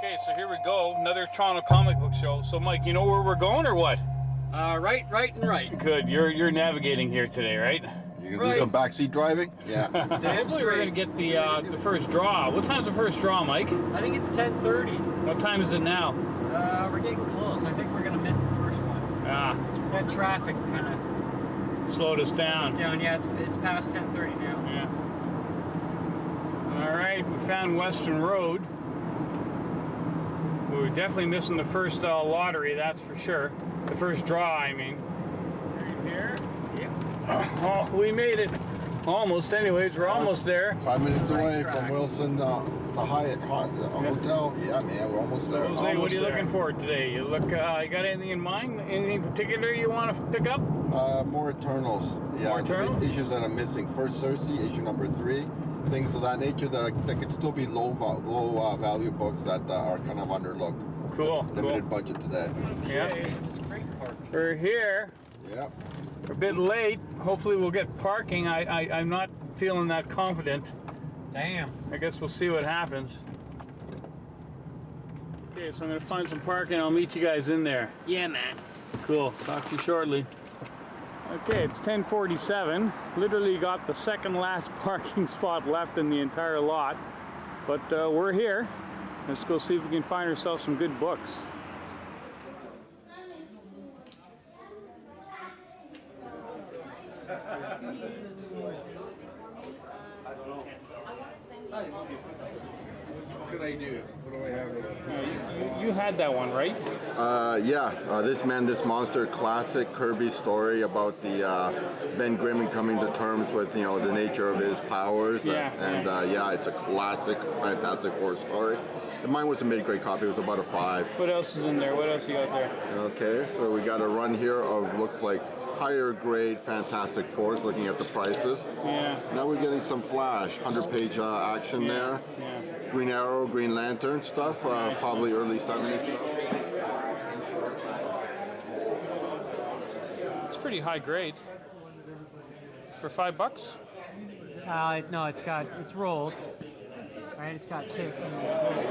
Okay, so here we go, another Toronto comic book show. So Mike, you know where we're going or what? Right, and right. Good, you're navigating here today, right? You gonna do some backseat driving? Yeah. Hopefully we're gonna get the first draw. What time's the first draw, Mike? I think it's 10:30. What time is it now? We're getting close. I think we're gonna miss the first one. That traffic kind of slowed us down. Yeah, it's past 10:30 now. Yeah. All right, we found Western Road. We're definitely missing the first lottery, that's for sure. The first draw, I mean. Right here. Yep. Oh, we made it. Almost, anyways. We're almost there. 5 minutes away from Wilson, the Hyatt Hotel. Yeah, man, we're almost there. Jose, what are you looking for today? You got anything in mind? Anything particular you want to pick up? More Eternals. Yeah, More Eternals? The issues that are missing. First Cersei, issue number 3. Things of that nature that could still be low value books that are kind of underlooked. Cool. Limited budget today. Yeah. It's great parking. We're here. Yep. We're a bit late. Hopefully we'll get parking. I'm not feeling that confident. Damn. I guess we'll see what happens. Okay, so I'm gonna find some parking. I'll meet you guys in there. Yeah, man. Cool. Talk to you shortly. Okay, it's 10:47. Literally got the second last parking spot left in the entire lot. But we're here. Let's go see if we can find ourselves some good books. What can I do? What do I have? You had that one, right? This Man, This Monster, classic Kirby story about the Ben Grimm coming to terms with the nature of his powers. Yeah. It's a classic, Fantastic Four story. And mine was a mid-grade copy. It was about a 5. What else is in there? What else you got there? Okay, so we got a run here of looks like higher grade Fantastic Fours. Looking at the prices. Yeah. Now we're getting some Flash, 100-page action there. Yeah. Green Arrow, Green Lantern stuff, probably early 70s stuff. It's pretty high grade. For $5? No, it's rolled. Right, it's got 6 and it's rolled.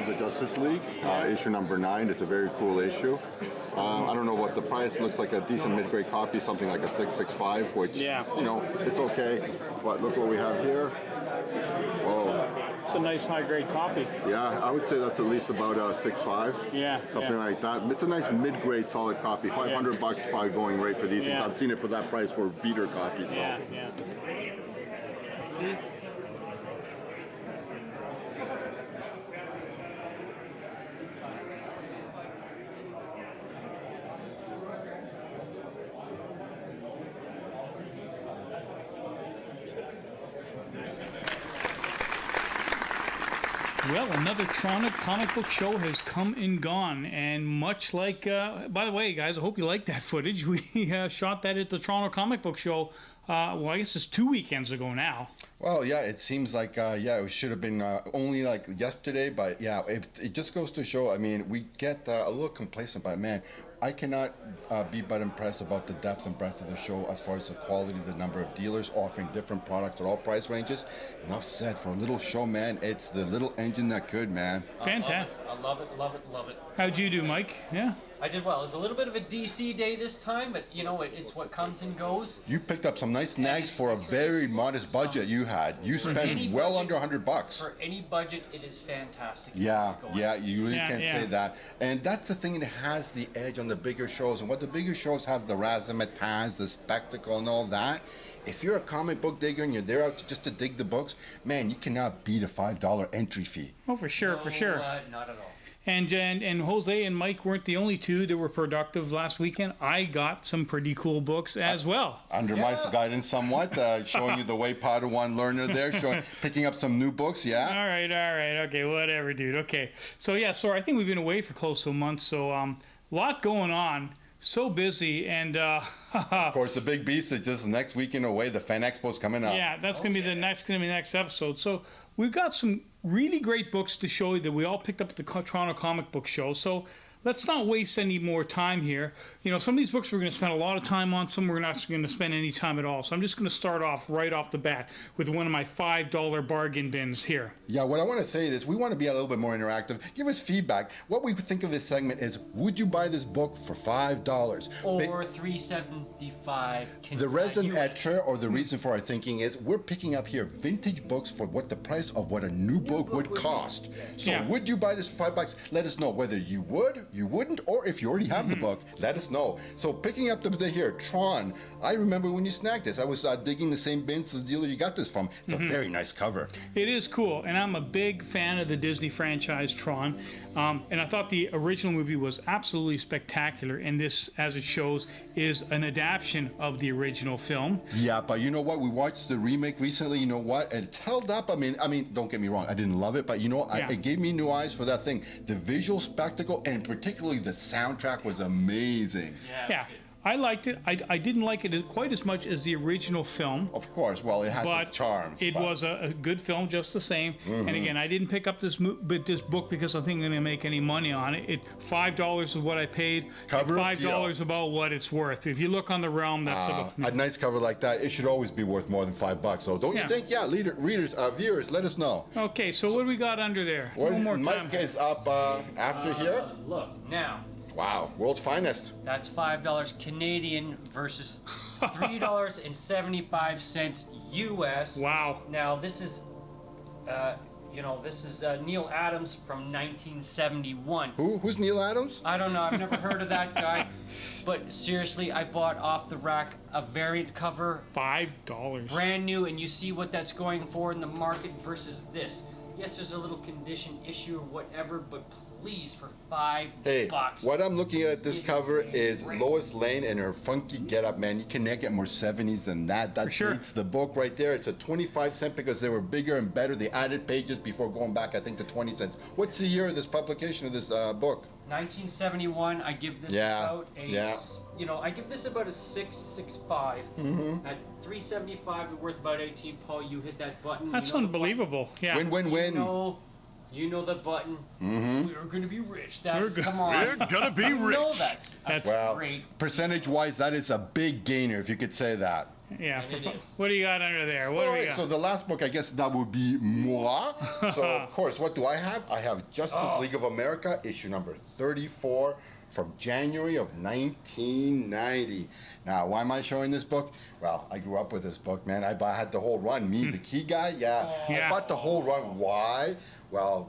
The Justice League, issue number 9. It's a very cool issue. I don't know what the price looks like. A decent mid-grade copy, something like a 665, which it's okay. But look what we have here. Oh, It's a nice high-grade copy. yeah, I would say that's at least about a 6.5. Yeah. Something like that. It's a nice mid-grade solid copy. $500 probably going rate for these things. Yeah. I've seen it for that price for beater copies. So. Yeah. See? Well, another Toronto comic book show has come and gone, and much like, by the way, guys, I hope you like that footage. We shot that at the Toronto Comic Book Show, well, I guess it's 2 weekends ago now. Well, yeah, it seems like, it should have been only like yesterday, but yeah, it just goes to show, I mean, we get a little complacent, but man, I cannot be but impressed about the depth and breadth of the show as far as the quality, the number of dealers offering different products at all price ranges. Enough said, for a little show, man, it's the little engine that could, man. Fantastic. I love it. How'd you do, Mike? Yeah? I did well. It was a little bit of a DC day this time, but it's what comes and goes. You picked up some nice snags for a very modest budget you had. You spent well under $100. For any budget, it is fantastic. Yeah, you really can't Yeah. say that. And that's the thing that has the edge on the bigger shows. And what the bigger shows have, the razzmatazz, the spectacle and all that. If you're a comic book digger and you're there out just to dig the books, man, you cannot beat a $5 entry fee. Oh, for sure. Not at all. And Jose and Mike weren't the only two that were productive last weekend. I got some pretty cool books as well. Under my guidance somewhat, showing you the way Padawan learner there, picking up some new books, yeah? All right. Okay, whatever, dude. Okay. So, I think we've been away for close to a month, so lot going on. So busy, and of course, the big beast is just next weekend away. The Fan Expo's coming up. Yeah, that's gonna be the next episode. So we've got some really great books to show you that we all picked up at the Toronto Comic Book Show. So let's not waste any more time here. you know, some of these books we're going to spend a lot of time on, some we're not going to spend any time at all. So I'm just going to start off right off the bat with one of my $5 bargain bins here. Yeah, what I want to say is we want to be a little bit more interactive. Give us feedback. What we think of this segment is, would you buy this book for $5? Or $3.75. The reason etcher, or the reason for our thinking is we're picking up here vintage books for what the price of what a new book would cost. So Yeah. would you buy this for $5? Let us know whether you would, you wouldn't, or if you already have the book, let us know. So picking up the here, Tron. I remember when you snagged this. I was digging the same bins to the dealer you got this from. It's a very nice cover. It is cool, and I'm a big fan of the Disney franchise Tron, and I thought the original movie was absolutely spectacular, and this, as it shows, is an adaptation of the original film. Yeah, but you know what? We watched the remake recently. You know what? It's held up. I mean, don't get me wrong. I didn't love it, but you know, Yeah. it gave me new eyes for that thing. The visual spectacle, and particularly the soundtrack, was amazing. Yeah, I liked it. I didn't like it quite as much as the original film. Of course. Well, it has But its charms. it was a good film just the same. And again, I didn't pick up this book because I think I'm going to make any money on it. $5 is what I paid. Cover and $5 appeal. about what it's worth. If you look on the realm, that's about. A nice cover like that, it should always be worth more than $5. So don't Yeah. you think? Yeah, readers, viewers, let us know. Okay, so what do we got under there? One more time. Mike is up after here. Look, now, Wow, world's finest. that's $5 Canadian versus $3.75 US. Wow. Now, this is, this is Neil Adams from 1971. Who's Neil Adams? I don't know, I've never heard of that guy. But seriously, I bought off the rack a variant cover, $5. brand new, and you see what that's going for in the market versus this. Yes, there's a little condition issue or whatever, but please, for $5. Hey, what I'm looking at this It cover is is great. Lois Lane and her funky getup, man. You cannot get more 70s than that. That sure. dates the book right there. It's a 25-cent because they were bigger and better. They added pages before going back, I think, to 20 cents. What's the year of this publication of this book? 1971, I give this about I give this about a 6.65. At 3.75, it's worth about 18. Paul, you hit that button. That's you know the unbelievable. Yeah. Win. You know the button. We're gonna be rich. That's We're come on. We're gonna be You know rich. that's Well, great. percentage-wise, that is a big gainer, if you could say that. Yeah. And it is. What do you got under there? What do we got? So the last book, I guess that would be moi. So of course, what do I have? I have Justice League of America, issue number 34 from January of 1990. Now, why am I showing this book? Well, I grew up with this book, man. I had the whole run. Me, the key guy, Yeah. I bought the whole run. Why? Well,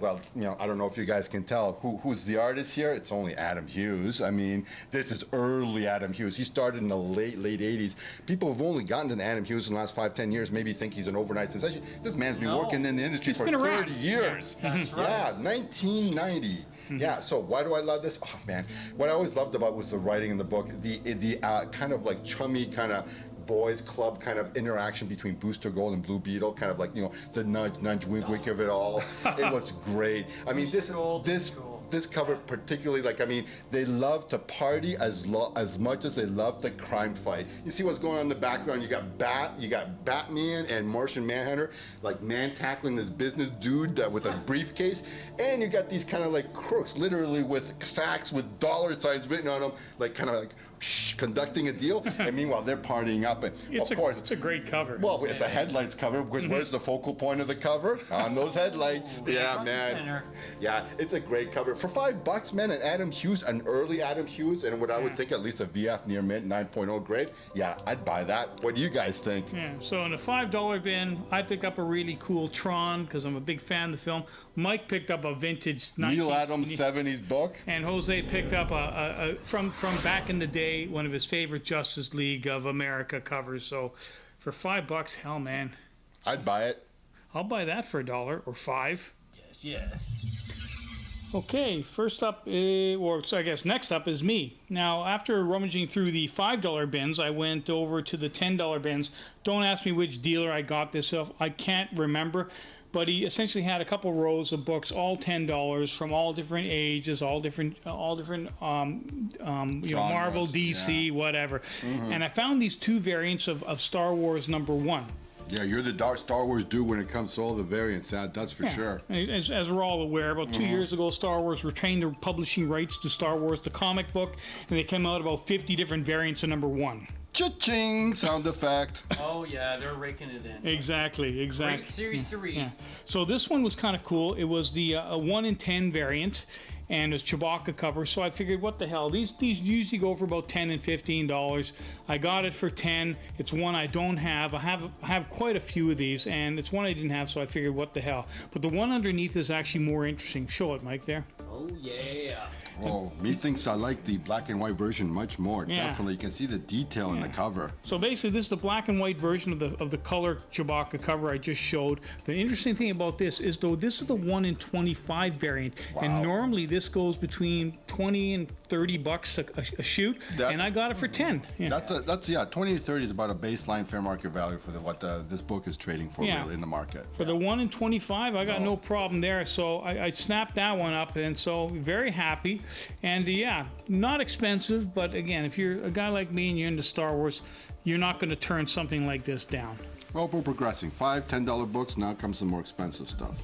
I don't know if you guys can tell who's the artist here. It's only Adam Hughes. I mean, this is early Adam Hughes. He started in the late 80s. People have only gotten to Adam Hughes in the last 5-10 years. Maybe think he's an overnight sensation. This man's been No. working in the industry for been around. 30 years. That's right. Yeah, 1990. Yeah. So why do I love this? Oh man, what I always loved about was the writing in the book. The kind of like chummy kind of boys club kind of interaction between Booster Gold and Blue Beetle, kind of like, the nudge wink of it all. It was great. I mean, Booster Gold is cool. this cover particularly, they love to party as much as they love to crime fight. You see what's going on in the background? You got Batman and Martian Manhunter, like man tackling this business dude with a briefcase, and you got these kind of like crooks, literally with sacks with dollar signs written on them, conducting a deal. And meanwhile, they're partying up. And It's of course, it's a great cover. well, with the headlights cover, because where's the focal point of the cover? On those headlights. Yeah, front and man. center. Yeah, it's a great cover. For $5, man, an early Adam Hughes, and what I would think at least a VF near mint 9.0 grade. Yeah, I'd buy that. What do you guys think? Yeah, so in the $5 bin, I picked up a really cool Tron because I'm a big fan of the film. Mike picked up a vintage Neil Adams 70s book. and Jose picked up a from back in the day, one of his favorite Justice League of America covers. So for $5, hell man, I'd buy it. I'll buy that for $1 or $5. Yes. Okay, first up, so I guess next up is me. Now, after rummaging through the $5 bins, I went over to the $10 bins. Don't ask me which dealer I got this off. I can't remember. But he essentially had a couple rows of books, all $10, from all different ages, all different, Marvel, DC, whatever. And I found these two variants of Star Wars #1. Yeah, you're the Star Wars dude when it comes to all the variants. That's for sure. As we're all aware, about 2 years ago, Star Wars retained their publishing rights to Star Wars, the comic book, and they came out about 50 different variants of number 1. Cha-ching! Sound effect. Oh yeah, they're raking it in. Exactly. Great series to read. Yeah. So this one was kind of cool. It was the 1 in 10 variant, and it's Chewbacca cover. So I figured, what the hell? These usually go for about $10 and $15. I got it for 10. It's one I don't have. I have quite a few of these, and it's one I didn't have. So I figured, what the hell? But the one underneath is actually more interesting. Show it, Mike. There. Oh yeah. Oh, methinks I like the black and white version much more. Yeah. Definitely, you can see the detail in the cover. So basically, this is the black and white version of the color Chewbacca cover I just showed. The interesting thing about this is, though, this is the 1 in 25 variant, and normally this goes between 20 and 30 bucks a shoot, and I got it for 10. Yeah. That's 20 to 30 is about a baseline fair market value for what this book is trading for really in the market. For the 1 in 25, I got no problem there. So I snapped that one up, and so very happy. And not expensive, but again, if you're a guy like me and you're into Star Wars, you're not going to turn something like this down. Well, we're progressing. $5-10 books, now comes some more expensive stuff.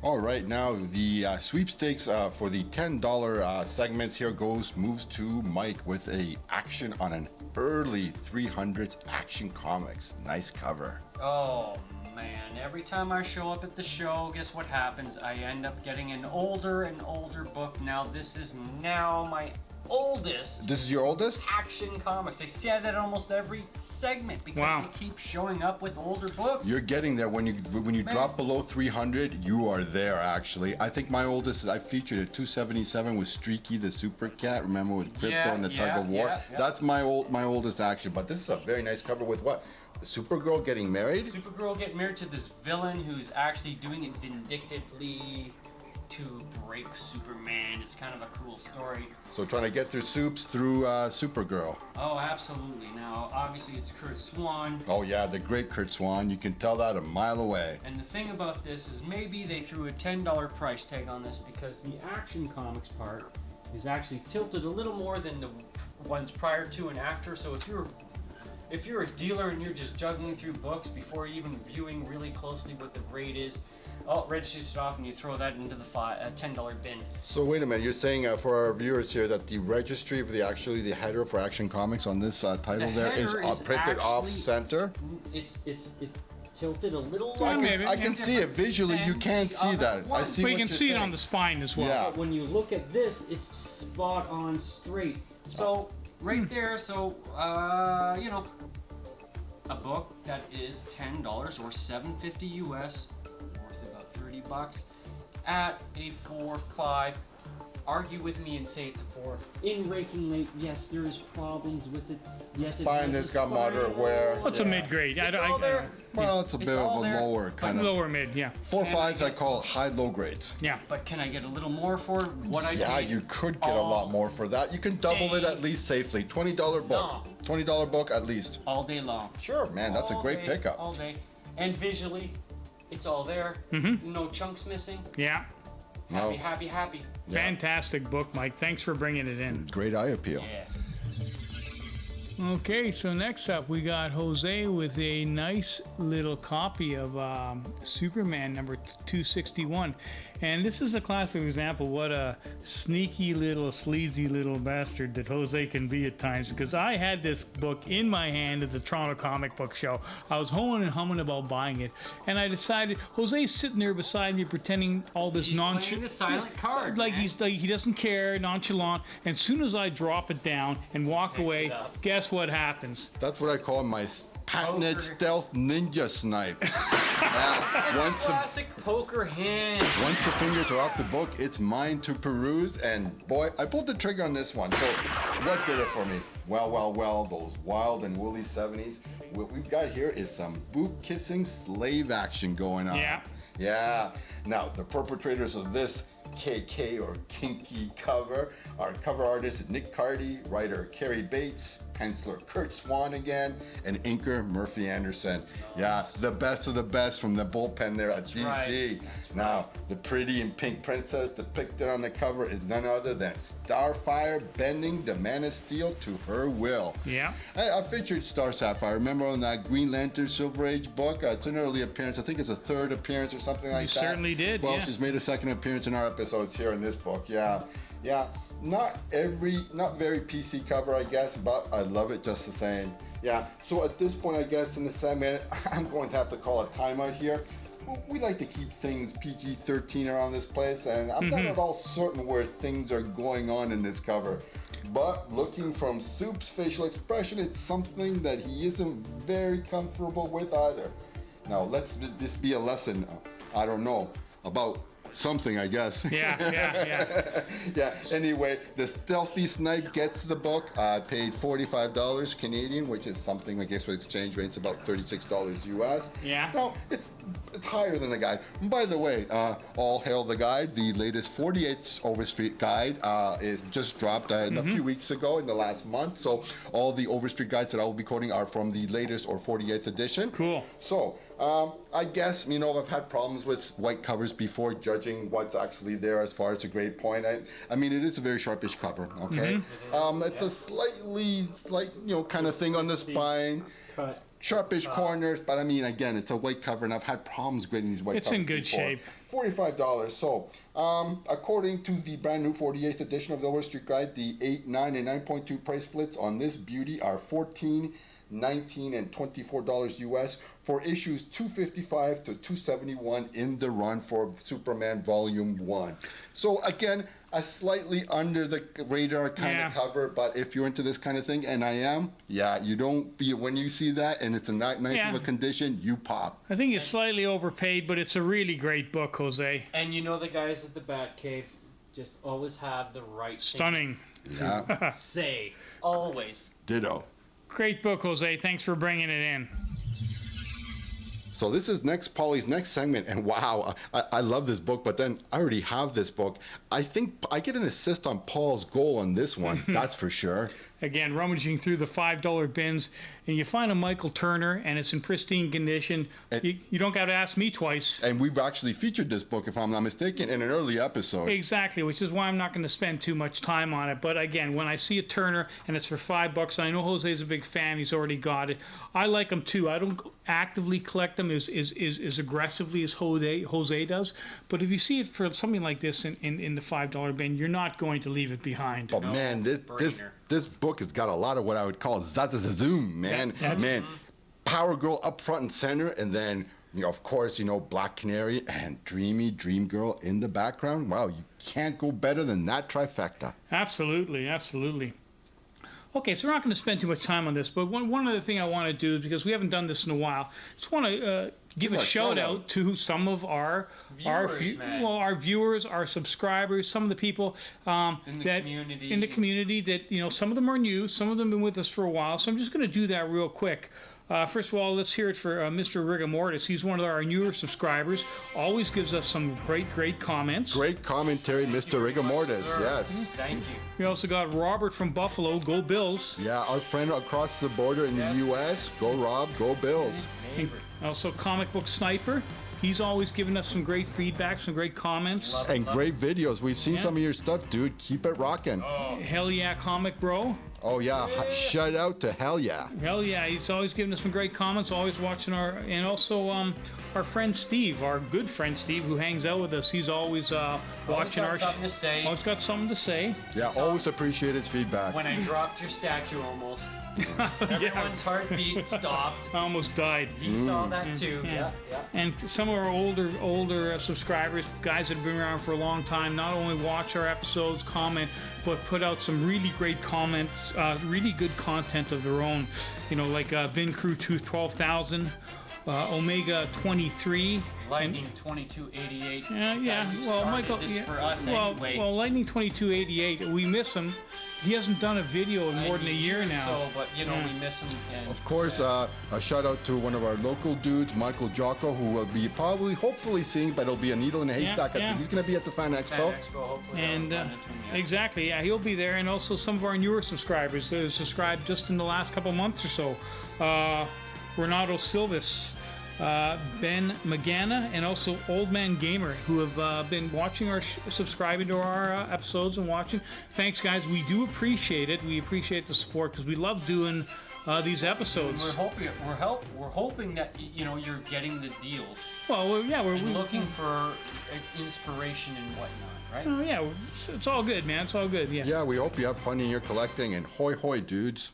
All right, now the sweepstakes for the $10 segments here moves to Mike with a action on an early 300s Action Comics. Nice cover. Oh man, every time I show up at the show, guess what happens? I end up getting an older and older book. Now this is now my oldest. This is your oldest? Action Comics. I say that almost every segment because they keep showing up with older books. You're getting there. When you drop below 300, you are there actually. I think my oldest, I featured at 277 with Streaky the Super Cat. Remember, with Crypto and the Tug of War? That's my oldest action. But this is a very nice cover with what? Supergirl getting married? Supergirl getting married to this villain who's actually doing it vindictively to break Superman. It's kind of a cool story. So trying to get through Supes through Supergirl. Oh, absolutely. Now, obviously, it's Kurt Swan. Oh yeah, the great Kurt Swan. You can tell that a mile away. And the thing about this is maybe they threw a $10 price tag on this because the Action Comics part is actually tilted a little more than the ones prior to and after. So if you're a dealer and you're just juggling through books before even viewing really closely what the grade is, registers it off and you throw that into the $10 bin. So wait a minute, you're saying for our viewers here that the registry of the header for Action Comics on this title there is printed off center? It's tilted a little. I can see it visually. You can't see that. I see. But you can see it on the spine as well. Yeah. But when you look at this, it's spot on straight. So right there. So a book that is $10 or $7.50 US, worth about 30 bucks, at a 4.5. Argue with me and say it's a 4. In raking late, yes, there is problems with it. Yes, spine has got moderate wear. What's a mid-grade? Well, it's a bit of a lower kind of. Lower mid, yeah. 4.5s I call high-low grades. Yeah. But can I get a little more for what I Yeah, paid? you could get a lot more for that. You can double it at least safely. $20 book. No. $20 book at least. All day long. Sure, man, that's a great pickup. All day. And visually, it's all there. No chunks missing. Yeah. Happy, happy, happy. Fantastic book, Mike. Thanks for bringing it in. Great eye appeal. Yes. Okay, so next up we got Jose with a nice little copy of Superman number 261. And this is a classic example of what a sneaky little, sleazy little bastard that Jose can be at times, because I had this book in my hand at the Toronto Comic Book Show. I was hoeing and humming about buying it, and I decided, Jose's sitting there beside me pretending all this nonchalant. Playing the silent card, like man. he doesn't care, nonchalant. And as soon as I drop it down and walk away, guess what happens? That's what I call my patented Poker. stealth ninja snipe. Classic poker hand. Once the fingers are off the book, it's mine to peruse, and boy, I pulled the trigger on this one. So, what did it for me? Well, those wild and woolly 70s. What we've got here is some boot-kissing slave action going on. Yeah. Now, the perpetrators of this KK or kinky cover are cover artist Nick Cardy, writer Carrie Bates, penciler Kurt Swan again, and inker Murphy Anderson. Yeah, the best of the best from the bullpen there at DC. Right. Now, the pretty and pink princess depicted on the cover is none other than Starfire bending the Man of Steel to her will. Yeah. I featured Star Sapphire. Remember on that Green Lantern Silver Age book? It's an early appearance. I think it's a third appearance or something like that. Certainly did. Well, yeah. she's made a second appearance in our episodes here in this book. Yeah. Not very PC cover, I guess, but I love it just the same. Yeah. So at this point, I guess in the segment, I'm going to have to call a timeout here. We like to keep things PG-13 around this place, and I'm not at all certain where things are going on in this cover. But looking from Soup's facial expression, it's something that he isn't very comfortable with either. Now, let's this be a lesson, I don't know, about something, I guess. Yeah. Yeah, anyway, the Stealthy Snipe gets the book. I paid $45 Canadian, which is something, I guess, with exchange rates about $36 US. Yeah. No, it's higher than the guide. And by the way, all hail the guide. The latest 48th Overstreet guide is just dropped a few weeks ago in the last month. So all the Overstreet guides that I will be quoting are from the latest or 48th edition. Cool. So, I guess, I've had problems with white covers before judging what's actually there as far as a grade point. I mean, it is a very sharpish cover, okay? It's a slight, kind of thing on the spine. Cut. Sharpish corners, but I mean, again, it's a white cover, and I've had problems grading these white covers It's in good before. shape. $45. So, according to the brand new 48th edition of the Overstreet Guide, the 8, 9, and 9.2 price splits on this beauty are $14, $19, and $24 US for issues 255 to 271 in the run for Superman Volume 1. So again, a slightly under the radar kind of cover, but if you're into this kind of thing, and I am, you don't be, when you see that and it's a nice of a condition, you pop. I think it's slightly overpaid, but it's a really great book, Jose. And the guys at the Batcave just always have the right Stunning. Yeah. thing to say. Always. Ditto. Great book, Jose. Thanks for bringing it in. So this is Polly's next segment, and wow, I love this book, but then I already have this book. I think I get an assist on Paul's goal on this one, that's for sure. Again, rummaging through the $5 bins, and you find a Michael Turner, and it's in pristine condition. You don't got to ask me twice. And we've actually featured this book, if I'm not mistaken, in an early episode. Exactly, which is why I'm not going to spend too much time on it. But again, when I see a Turner, and it's for $5, and I know Jose's a big fan, he's already got it. I like them too. I don't actively collect them as aggressively as Jose does. But if you see it for something like this in the $5 bin, you're not going to leave it behind. But man, this book has got a lot of what I would call zazazazoom, man. Man, Power Girl up front and center, and then, of course, Black Canary and Dreamy Dream Girl in the background. Wow, you can't go better than that trifecta. Absolutely. Okay, so we're not going to spend too much time on this, but one other thing I want to do, because we haven't done this in a while, just want to give a shout out to some of our viewers, our subscribers, some of the people in the community that some of them are new, some of them have been with us for a while. So I'm just going to do that real quick. First of all, let's hear it for Mr. Rigamortis. He's one of our newer subscribers. Always gives us some great comments. Great commentary, Mr. Rigamortis. Yes. Thank you. We also got Robert from Buffalo. Go Bills. Yeah, our friend across the border in the U.S. Go Rob, go Bills. And also Comic Book Sniper. He's always given us some great feedback, some great comments. And great videos. We've seen some of your stuff, dude. Keep it rocking. Hell yeah, Comic Bro. Oh yeah, shout out to Hell Yeah. Hell yeah, he's always giving us some great comments, always watching and also our friend Steve, our good friend Steve, who hangs out with us. He's always watching our something to say. Always got something to say. Yeah, always appreciate his feedback. When I dropped your statue almost. Everyone's heartbeat stopped. I almost died. He saw that too. Yeah. And some of our older subscribers, guys that have been around for a long time, not only watch our episodes, comment, but put out some really great comments, really good content of their own. Like Vin Crew 12,000, Omega 23. Lightning 2288. Yeah. Well, Michael. This for us anyway. Well, Lightning 2288. We miss him. he hasn't done a video in more than a year now. So, but you know, we miss him. And, Of course, a shout out to one of our local dudes, Michael Jocko, who will be hopefully seeing, but it'll be a needle in a haystack. Yeah. He's going to be at the Fan Expo. Fan Expo, hopefully. And I'll run into him, yeah. exactly, yeah, he'll be there, and also some of our newer subscribers that have subscribed just in the last couple months or so. Renato Silvis, Ben Magana, and also Old Man Gamer, who have been watching our subscribing to our episodes and watching. Thanks, guys. We do appreciate it. We appreciate the support because we love doing these episodes. We're hoping that you know you're getting the deals. Well, yeah, we're looking for inspiration and whatnot, right? Oh yeah, it's all good, man. It's all good. Yeah. Yeah, we hope you have fun in your collecting, and hoy hoy, dudes.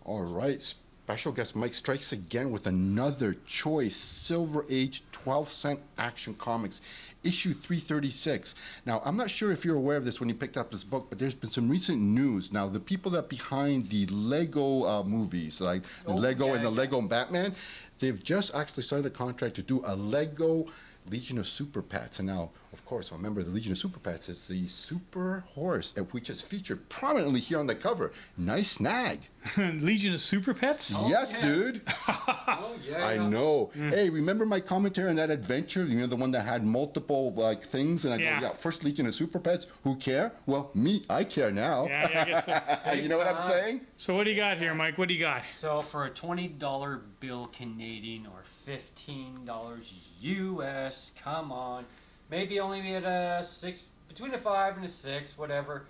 All right, special guest Mike strikes again with another choice Silver Age 12-cent Action Comics, issue 336. Now, I'm not sure if you're aware of this when you picked up this book, but there's been some recent news. Now, the people that behind the Lego movies, like the Lego and the Lego Batman, they've just actually signed a contract to do a Lego Legion of Super Pets. And now, of course, remember the Legion of Super Pets is the super horse, which is featured prominently here on the cover. Nice snag. Legion of Super Pets? Yes, dude. Oh, yeah. I know. Hey, remember my commentary on that adventure? You know, the one that had multiple things? And I go, yeah, first Legion of Super Pets. Who care? Well, me, I care now. Yeah, I guess so. You know what I'm saying? So what do you got here, Mike? What do you got? So for a $20 bill Canadian or $15 US, come on. Maybe only be at a 6, between a 5 and a 6, whatever.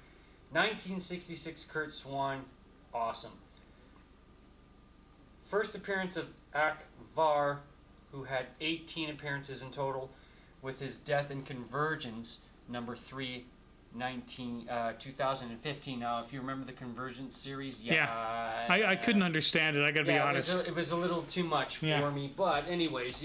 1966 Kurt Swan, awesome. First appearance of Akvar, who had 18 appearances in total, with his Death and Convergence, number 3, 2015. Now, if you remember the Convergence series, I couldn't understand it, I gotta be honest. It was a little too much for me, but anyways,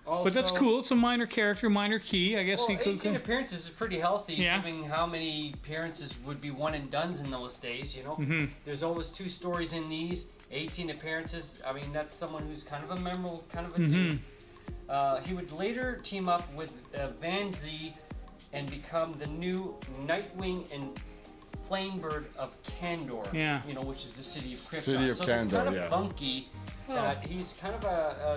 also, but that's cool. It's a minor character, minor key. I guess well, he could. 18 appearances is pretty healthy, Yeah. given how many appearances would be one and dones in those days. You know, there's always 2 stories in these. 18 appearances. I mean, that's someone who's kind of a memorable, kind of a dude. He would later team up with Van Z and become the new Nightwing and Flamebird of Kandor. Yeah. You know, which is the city of Krypton. City of so Kandor, it's kind of yeah. funky. He's kind of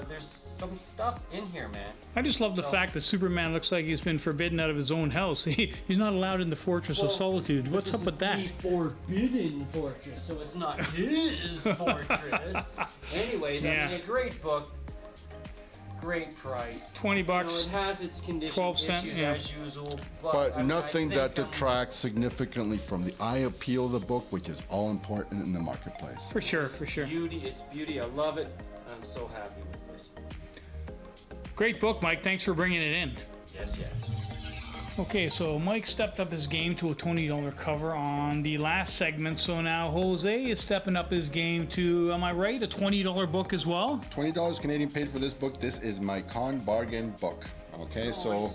there's some stuff in here, man. I just love the fact that Superman looks like he's been forbidden out of his own house. He's not allowed in the Fortress of Solitude. What's up with that? The Forbidden Fortress, so it's not his fortress. Anyways, I mean, a great book, great price. $20. You know, it has its condition 12 cent, issues yeah. as usual, But nothing I that think, detracts significantly from the eye appeal of the book, which is all important in the marketplace. For sure, for sure. It's beauty. I love it. I'm so happy with this. Great book, Mike. Thanks for bringing it in. Yes. Okay, so Mike stepped up his game to a $20 cover on the last segment. So now Jose is stepping up his game to, am I right, a $20 book as well? $20 Canadian paid for this book. This is my con bargain book. Okay, so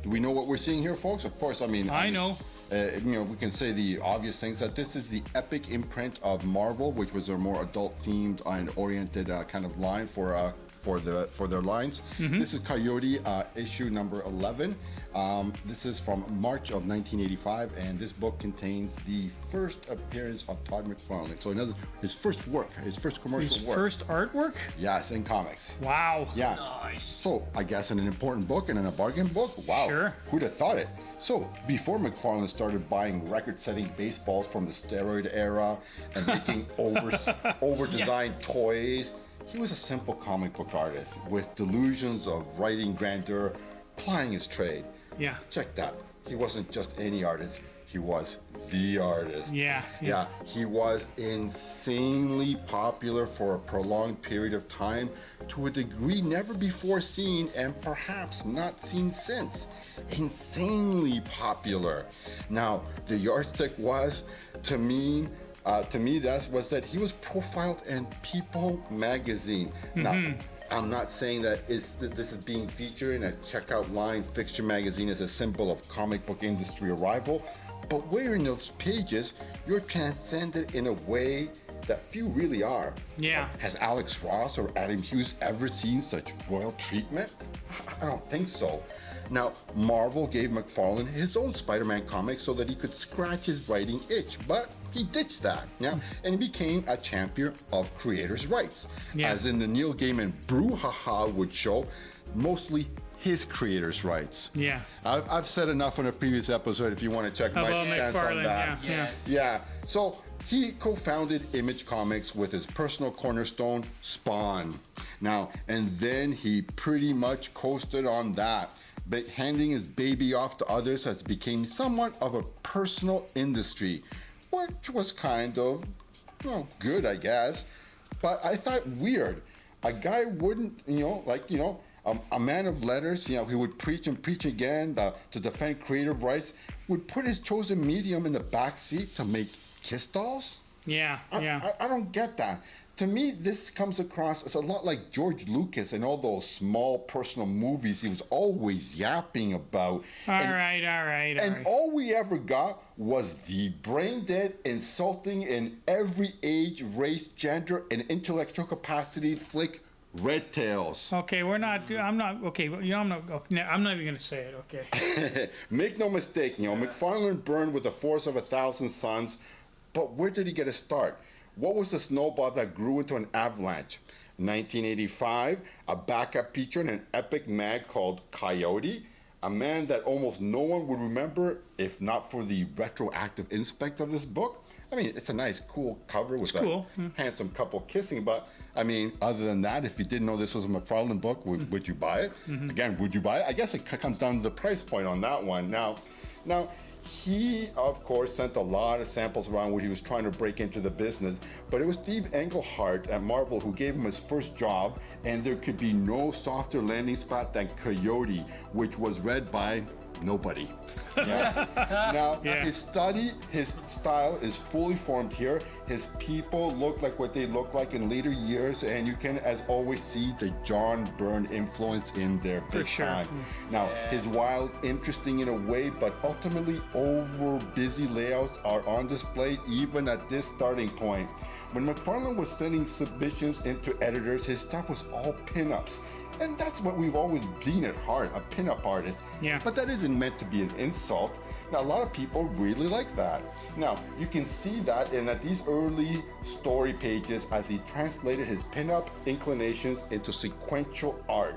do we know what we're seeing here, folks? Of course, I mean, I know. You know, we can say the obvious things that this is the epic imprint of Marvel, which was their more adult-themed and oriented kind of line for their lines. This is Coyote issue number 11. This is from March of 1985, and this book contains the first appearance of Todd McFarlane. So his first work, his first commercial His work. first artwork? Yes, in comics. Wow. Yeah. Nice. So I guess in an important book and in a bargain book. Wow. Sure. Who'd have thought it? So before McFarlane started buying record-setting baseballs from the steroid era and making over-designed toys, he was a simple comic book artist with delusions of writing grandeur, plying his trade. Yeah. Check that. He wasn't just any artist. He was the artist. Yeah. Yeah, he was insanely popular for a prolonged period of time to a degree never before seen and perhaps not seen since. Insanely popular. Now, the yardstick was, to me, that he was profiled in People magazine. Now, I'm not saying that this is being featured in a checkout line. Fixture magazine is a symbol of comic book industry arrival. But wearing those pages, you're transcended in a way that few really are. Yeah. Has Alex Ross or Adam Hughes ever seen such royal treatment? I don't think so. Now, Marvel gave McFarlane his own Spider-Man comic so that he could scratch his writing itch, but he ditched that, yeah, and he became a champion of creators' rights. Yeah. As in the Neil Gaiman brouhaha would show, mostly his creators' rights. Yeah. I've said enough on a previous episode if you want to check my About stance on McFarlane, that. yeah. Yes. Yeah, so he co-founded Image Comics with his personal cornerstone, Spawn. Now, and then he pretty much coasted on that, but handing his baby off to others has become somewhat of a personal industry, which was kind of, well, good, I guess. But I thought weird. A guy wouldn't, a man of letters, he would preach and preach again to defend creative rights, would put his chosen medium in the back seat to make kiss dolls? Yeah. I don't get that. To me, this comes across as a lot like George Lucas and all those small personal movies he was always yapping about. All right. And all we ever got was the brain-dead, insulting in every age, race, gender, and intellectual capacity flick Red Tails. Okay, I'm not even gonna say it, okay. Make no mistake, McFarlane burned with the force of 1,000 suns, but where did he get a start? What was the snowball that grew into an avalanche? 1985, a backup feature in an epic mag called Coyote, a man that almost no one would remember if not for the retroactive inspect of this book. I mean, it's a nice, cool cover with a handsome couple kissing, but I mean, other than that, if you didn't know this was a McFarlane book, would you buy it? Again, would you buy it? I guess it comes down to the price point on that one. Now, he, of course, sent a lot of samples around when he was trying to break into the business, but it was Steve Englehart at Marvel who gave him his first job, and there could be no softer landing spot than Coyote, which was read by nobody. Yeah. Now, his style is fully formed here. His people look like what they look like in later years, and you can, as always, see the John Byrne influence in there big time. Now, his wild, interesting in a way, but ultimately over busy layouts are on display even at this starting point. When McFarlane was sending submissions into editors, his stuff was all pinups. And that's what we've always been at heart, a pinup artist. Yeah. But that isn't meant to be an insult. Now, a lot of people really like that. Now, you can see that in these early story pages as he translated his pinup inclinations into sequential art.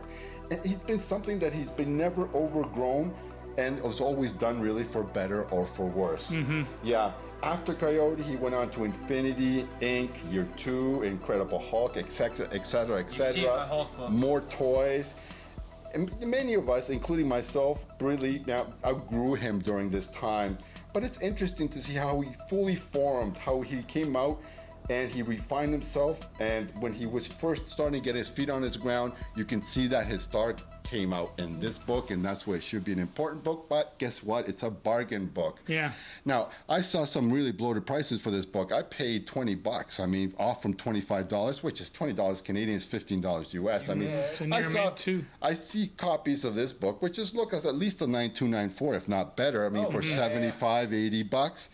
And it's been something that he's been never overgrown and was always done really for better or for worse. Yeah. After Coyote, he went on to Infinity, Inc., Year 2, Incredible Hulk, etc., etc., etc. More toys. And many of us, including myself, really outgrew him during this time. But it's interesting to see how he fully formed, how he came out and he refined himself. And when he was first starting to get his feet on his ground, you can see that his start came out in this book, and that's why it should be an important book. But guess what? It's a bargain book. Yeah. Now, I saw some really bloated prices for this book. I paid $20. I mean, off from $25, which is $20 Canadian, is $15 US. I mean, it's a near mint too. I see copies of this book, which is look as at least a 9294, if not better. I mean, for $75, $80,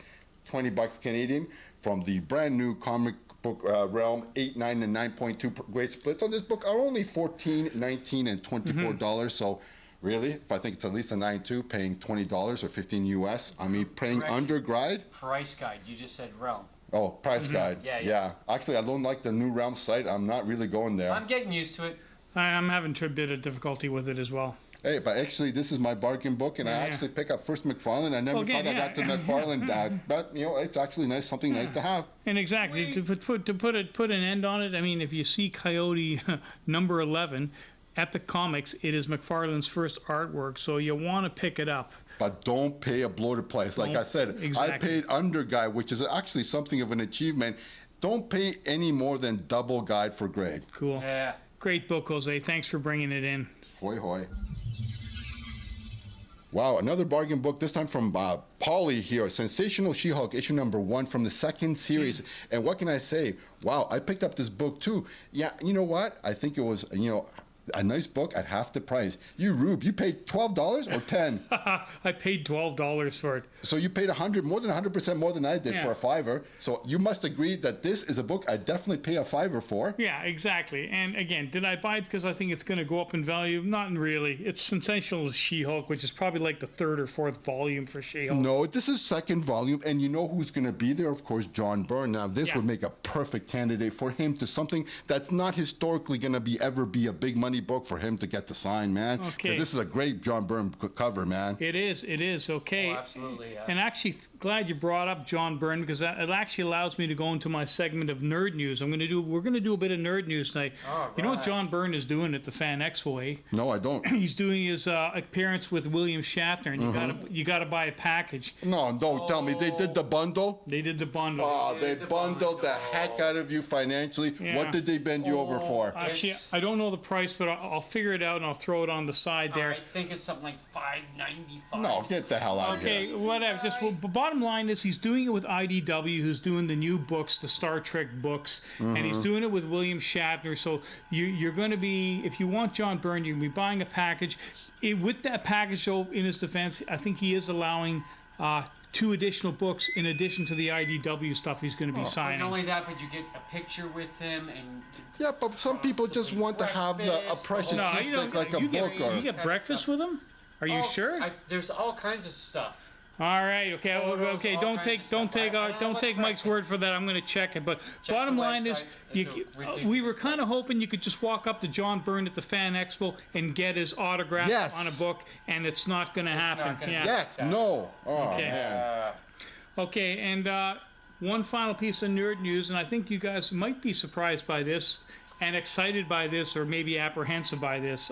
$20 Canadian from the brand new comic book realm. 8, 9, and 9.2 grade splits on this book are only $14, $19, and $24. So really, if I think it's at least a 9.2, paying $20 or $15 US, I mean, paying under grade. Price guide. You just said realm. Oh, price guide. Yeah. Actually, I don't like the new realm site. I'm not really going there. I'm getting used to it. I'm having a bit of difficulty with it as well. Hey, but actually, this is my bargain book, and I actually pick up first McFarlane. I never thought I got the McFarlane dad, but it's actually nice, something nice to have. And exactly to put an end on it. I mean, if you see Coyote number 11, Epic Comics, it is McFarlane's first artwork, so you want to pick it up. But don't pay a bloated price. Like I said, I paid under guide, which is actually something of an achievement. Don't pay any more than double guide for grade. Cool. Yeah. Great book, Jose. Thanks for bringing it in. Hoy hoy. Wow, another bargain book, this time from Polly here, Sensational She-Hulk, issue number 1 from the second series. And what can I say? Wow, I picked up this book too. Yeah, you know what? I think it was, a nice book at half the price. You Rube, you paid $12 or 10? I paid $12 for it. So you paid more than 100% more than I did for a $5. So you must agree that this is a book I definitely pay a $5 for. Yeah, exactly. And again, did I buy it because I think it's going to go up in value? Not really. It's Sensational She-Hulk, which is probably like the third or fourth volume for She-Hulk. No, this is second volume, and you know who's going to be there? Of course, John Byrne. Now, this would make a perfect candidate for him to something that's not historically going to ever be a big money book for him to get to sign, man. Okay. 'Cause this is a great John Byrne cover, man. It is, okay. Oh, absolutely, yeah. And actually, glad you brought up John Byrne, because it actually allows me to go into my segment of nerd news. We're going to do a bit of nerd news tonight. You know what John Byrne is doing at the Fan Expo, eh? No, I don't. He's doing his appearance with William Shatner, and you gotta buy a package. No, don't tell me. They did the bundle? They did the bundle. Oh, they bundled the heck out of you financially. Yeah. What did they bend you over for? Actually, I don't know the price, but I'll figure it out and I'll throw it on the side there. I think it's something like $5.95. No, get the hell out of Okay, here. whatever. Just bottom line is he's doing it with IDW, who's doing the new books, the Star Trek books, and he's doing it with William Shatner. So you're going to be, if you want John Byrne, you're going to be buying a package. With that package, though, in his defense, I think he is allowing 2 additional books in addition to the IDW stuff he's going to be signing. Not only that, but you get a picture with him and. Yeah, but some people just want to have a precious No, keepsake like a you book. get, you get breakfast with him? Are you sure? There's all kinds of stuff. All right, okay, Photos, okay. all Don't kinds take, of don't stuff. take, I don't don't know take what Mike's word for that. I'm going to check it. But Check bottom the line is, website. It's a ridiculous we were kind of hoping you could just walk up to John Byrne at the Fan Expo and get his autograph Yes. on a book, and it's not going to happen. gonna Yeah. Yes, no. Oh, Okay. man. Okay, and one final piece of nerd news, and I think you guys might be surprised by this, and excited by this, or maybe apprehensive by this.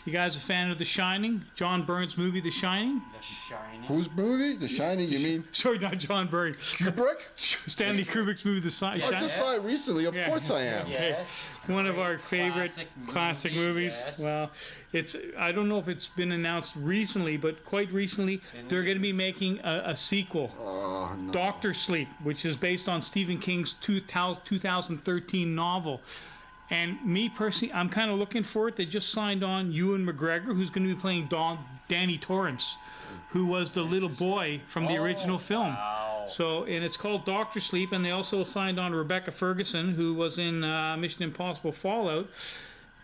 You guys a fan of The Shining? John Byrne's movie, The Shining? The Shining. Whose movie? The Shining, you mean? Sorry, not John Byrne. Kubrick? Stanley Kubrick's movie, The I Shining. just saw it recently. Of Yeah. course I am. Yes. One of our favorite classic movies. Yes. Well, I don't know if it's been announced recently, but quite recently, they're going to be making a sequel, Oh, no. Doctor Sleep, which is based on Stephen King's 2013 novel. And me personally, I'm kind of looking for it. They just signed on Ewan McGregor, who's going to be playing Danny Torrance, who was the little boy from the original film. Wow. So, and it's called Doctor Sleep, and they also signed on Rebecca Ferguson, who was in Mission Impossible Fallout.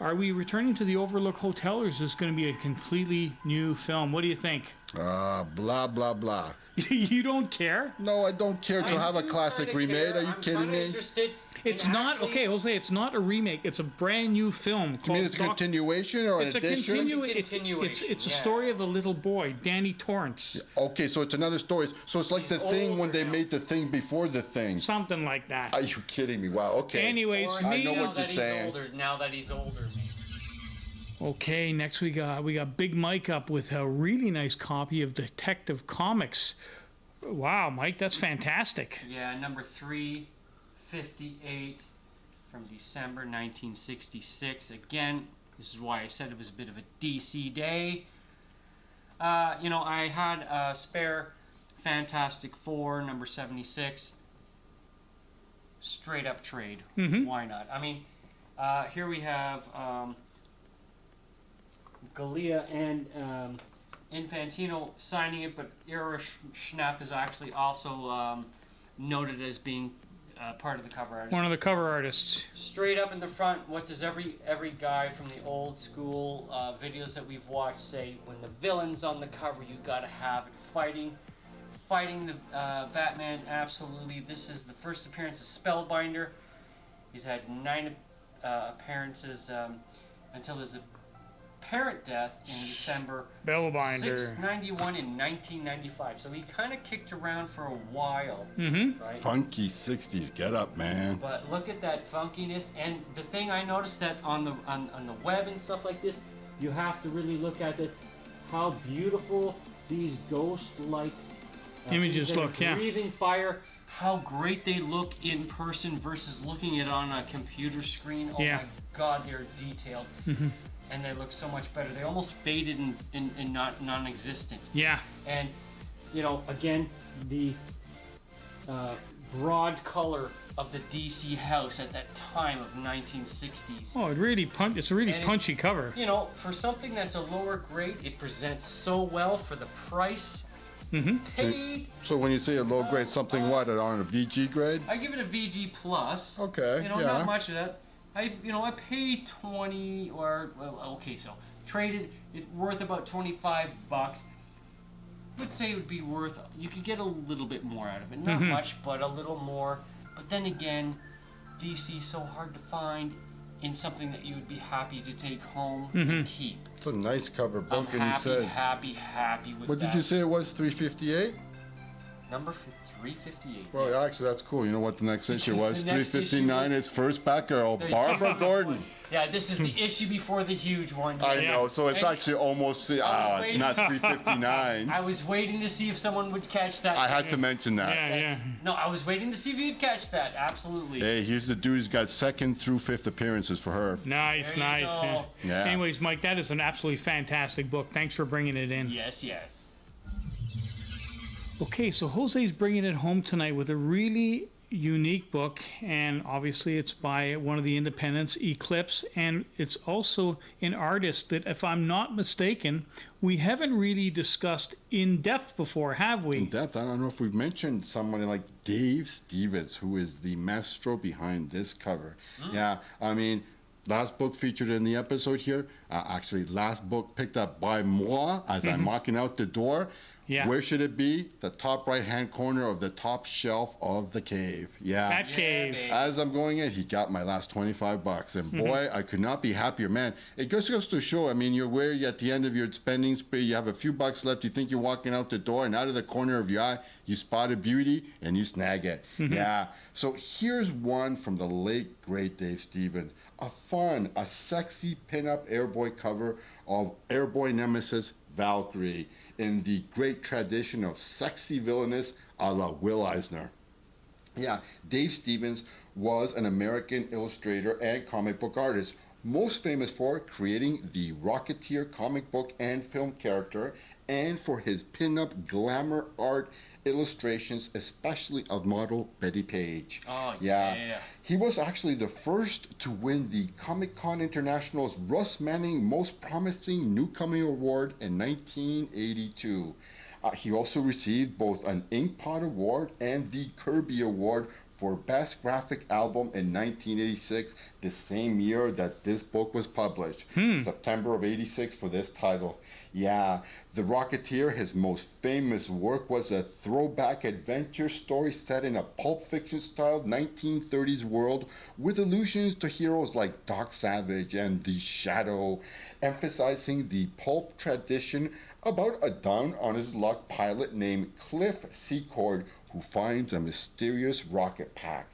Are we returning to the Overlook Hotel, or is this going to be a completely new film? What do you think? Blah, blah, blah. You don't care? No, I don't care to have a classic remade. Are you kidding me? Interested It's in not, actually- okay, Jose, it's not a remake. It's a brand new film. You mean it's a continuation or an It's a addition? Continuation, It's a yeah. story of a little boy, Danny Torrance. Okay, so it's another story. So it's like He's the thing when older they now. made the thing before the thing. Something like that. Are you kidding me? Wow, okay. Anyways, Or I know me, what you're saying. Now that he's older, maybe. okay, next we got Big Mike up with a really nice copy of Detective Comics. Wow, Mike, that's fantastic. Yeah, number 358 from December 1966. Again, this is why I said it was a bit of a DC day. You know, I had a spare Fantastic Four, number 76. Straight up trade. Why not? I mean, here we have Galea and Infantino signing it, but Ira Schnapp is actually also noted as being part of the cover artist. One of the cover artists. Straight up in the front, what does every guy from the old school videos that we've watched say? When the villain's on the cover, you gotta have it fighting the Batman. Absolutely. This is the first appearance of Spellbinder. He's had 9 appearances until his apparent death in December Bellbinder. 691 in 1995. So he kind of kicked around for a while, right? Funky 60s get up, man. But look at that funkiness, and the thing I noticed that on the web and stuff like this, you have to really look at it, how beautiful these ghost-like Images things that are look, yeah. breathing fire, how great they look in person versus looking at it on a computer screen. Oh Yeah. my God, they're detailed, and they look so much better. They almost faded and not non-existent. Yeah. And, you know, again, the broad color of the DC house at that time of 1960s. Oh, it's a really And punchy cover. You know, for something that's a lower grade, it presents so well for the price paid. So when you say a low grade, something what, on a VG grade? I give it a VG plus. Okay, You know, yeah. not much of that. I paid 20 or well, okay, so traded it worth about $25. Would say it would be worth. You could get a little bit more out of it, not much, but a little more. But then again, DC's so hard to find in something that you would be happy to take home and keep. It's a nice cover book, I'm and you said. happy with What that. did you say it was? 358? Number 358. Well, actually, that's cool. You know what the next issue Because was? the next issue 359 was- is first Batgirl, There you Barbara go. Gordon. Yeah, this is the issue before the huge one. I here. know, so it's And actually almost, it's waiting. not 359. I was waiting to see if someone would catch that. I had to mention that. Yeah. No, I was waiting to see if you'd catch that. Absolutely. Hey, here's the dude who's got 2nd through 5th appearances for her. Nice, There you nice. go. Yeah. Anyways, Mike, that is an absolutely fantastic book. Thanks for bringing it in. Yes. Okay, so Jose's bringing it home tonight with a really unique book, and obviously it's by one of the independents, Eclipse, and it's also an artist that, if I'm not mistaken, we haven't really discussed in depth before, have we? In depth, I don't know if we've mentioned someone like Dave Stevens, who is the maestro behind this cover. Yeah, I mean, last book featured in the episode here, actually last book picked up by moi as I'm walking out the door. Yeah. Where should it be? The top right-hand corner of the top shelf of the cave. Yeah. Bat Cave. babe. As I'm going in, he got my last $25, and boy, I could not be happier, man. It just goes to show. I mean, you're at the end of your spending spree. You have a few bucks left. You think you're walking out the door, and out of the corner of your eye, you spot a beauty, and you snag it. Yeah. So here's one from the late great Dave Stevens. A sexy pinup Airboy cover of Airboy nemesis Valkyrie, in the great tradition of sexy villainous a la Will Eisner. Yeah, Dave Stevens was an American illustrator and comic book artist, most famous for creating the Rocketeer comic book and film character, and for his pin-up glamour art illustrations, especially of model Betty Page. Oh, yeah. He was actually the first to win the Comic-Con International's Russ Manning Most Promising Newcomer Award in 1982. He also received both an Inkpot Award and the Kirby Award for Best Graphic Album in 1986, the same year that this book was published, September of 86 for this title. Yeah, The Rocketeer, his most famous work, was a throwback adventure story set in a Pulp Fiction style 1930s world with allusions to heroes like Doc Savage and The Shadow, emphasizing the pulp tradition about a down-on-his-luck pilot named Cliff Secord who finds a mysterious rocket pack.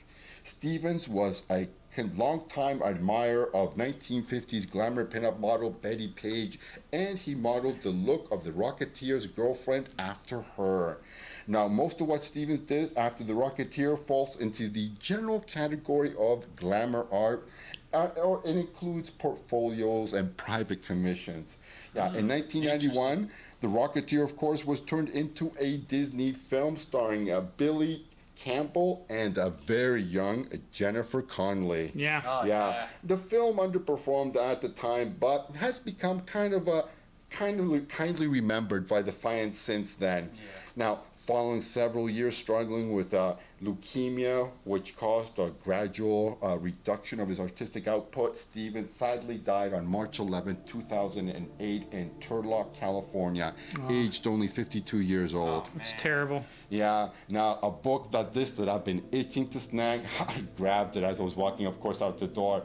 Stevens was a longtime admirer of 1950s glamour pinup model Betty Page, and he modeled the look of the Rocketeer's girlfriend after her. Now, most of what Stevens did after the Rocketeer falls into the general category of glamour art, or it includes portfolios and private commissions. Yeah, in 1991, the Rocketeer, of course, was turned into a Disney film starring Billy Campbell and a very young Jennifer Connelly. Yeah. Oh, Yeah, the film underperformed at the time, but has become kindly remembered by the fans since then. Yeah. Now, following several years struggling with leukemia, which caused a gradual reduction of his artistic output, Stevens sadly died on March 11, 2008 in Turlock, California, aged only 52 years old. It's terrible. Yeah, now a book that I've been itching to snag, I grabbed it as I was walking, of course, out the door.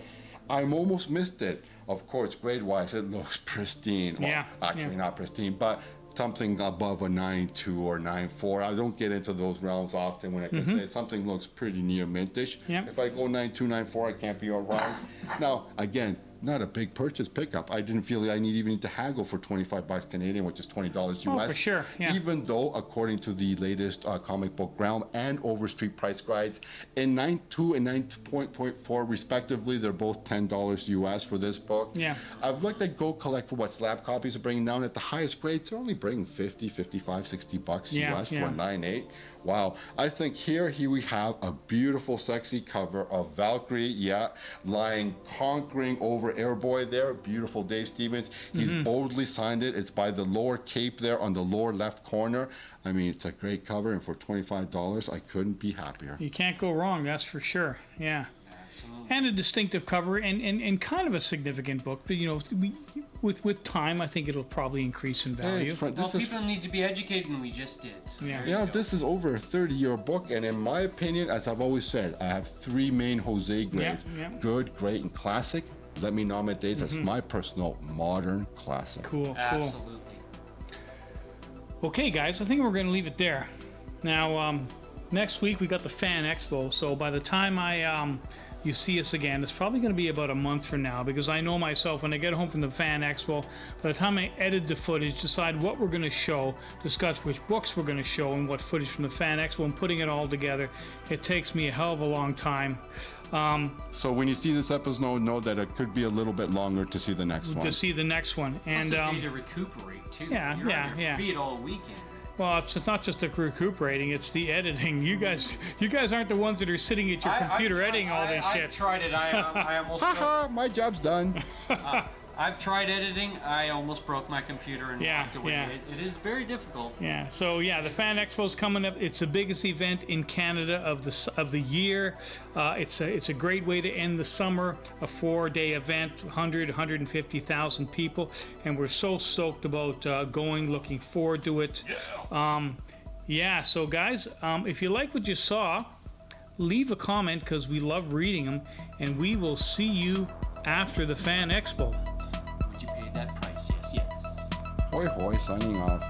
I almost missed it. Of course, grade-wise, it looks pristine. Well, Yeah, actually yeah. not pristine, but something above a 9.2 or 9.4. I don't get into those realms often when I can say something looks pretty near mintish. Yeah. If I go 9.2, 9.4, I can't be all right. Now, again, not a big purchase pickup. I didn't feel I even need to haggle for $25 Canadian, which is $20 US. Oh, for sure, yeah. Even though, according to the latest comic book realm and Overstreet price guides, in 9.2 and 9.4 respectively, they're both $10 US for this book. Yeah. I've looked at Go Collect for what slab copies are bringing down. At the highest grades, they're only bringing 50, 55, 60 bucks Yeah, US yeah. for a 9.8. Wow. I think here we have a beautiful, sexy cover of Valkyrie, yeah, lying, conquering over Airboy there. Beautiful Dave Stevens. He's boldly signed it. It's by the lower cape there on the lower left corner. I mean, it's a great cover, and for $25, I couldn't be happier. You can't go wrong, that's for sure. Yeah. Absolutely. And a distinctive cover, and kind of a significant book. But, you know, with time, I think it'll probably increase in value. Well, people need to be educated, and we just did. So Yeah. there you Yeah, go. this is over a 30-year book, and in my opinion, as I've always said, I have three main Jose grades: yeah. good, great, and classic. Let me nominate these as my personal modern classic. Cool. Absolutely. Okay, guys, I think we're going to leave it there. Now, next week we got the Fan Expo, so by the time you see us again, it's probably going to be about a month from now, because I know myself, when I get home from the Fan Expo, by the time I edit the footage, decide what we're going to show, discuss which books we're going to show, and what footage from the Fan Expo, and putting it all together, it takes me a hell of a long time. So when you see this episode, know that it could be a little bit longer to see the next one. To see the next one. And Plus a day to recuperate too. yeah, You're yeah, on your yeah. feet all weekend. well, it's not just the recuperating, it's the editing. You guys aren't the ones that are sitting at your computer editing all this shit. I've tried it. I almost. Haha, my job's done. I've tried editing. I almost broke my computer and Yeah, walked away. yeah. It is very difficult. Yeah, so yeah, the Fan Expo's coming up. It's the biggest event in Canada of the year. It's a great way to end the summer. A 4-day event, 150,000 people, and we're so stoked about going. Looking forward to it. Yeah. So guys, if you like what you saw, leave a comment, because we love reading them, and we will see you after the Fan Expo. Would you pay that price? Yes, yes. Hoy hoy, signing off.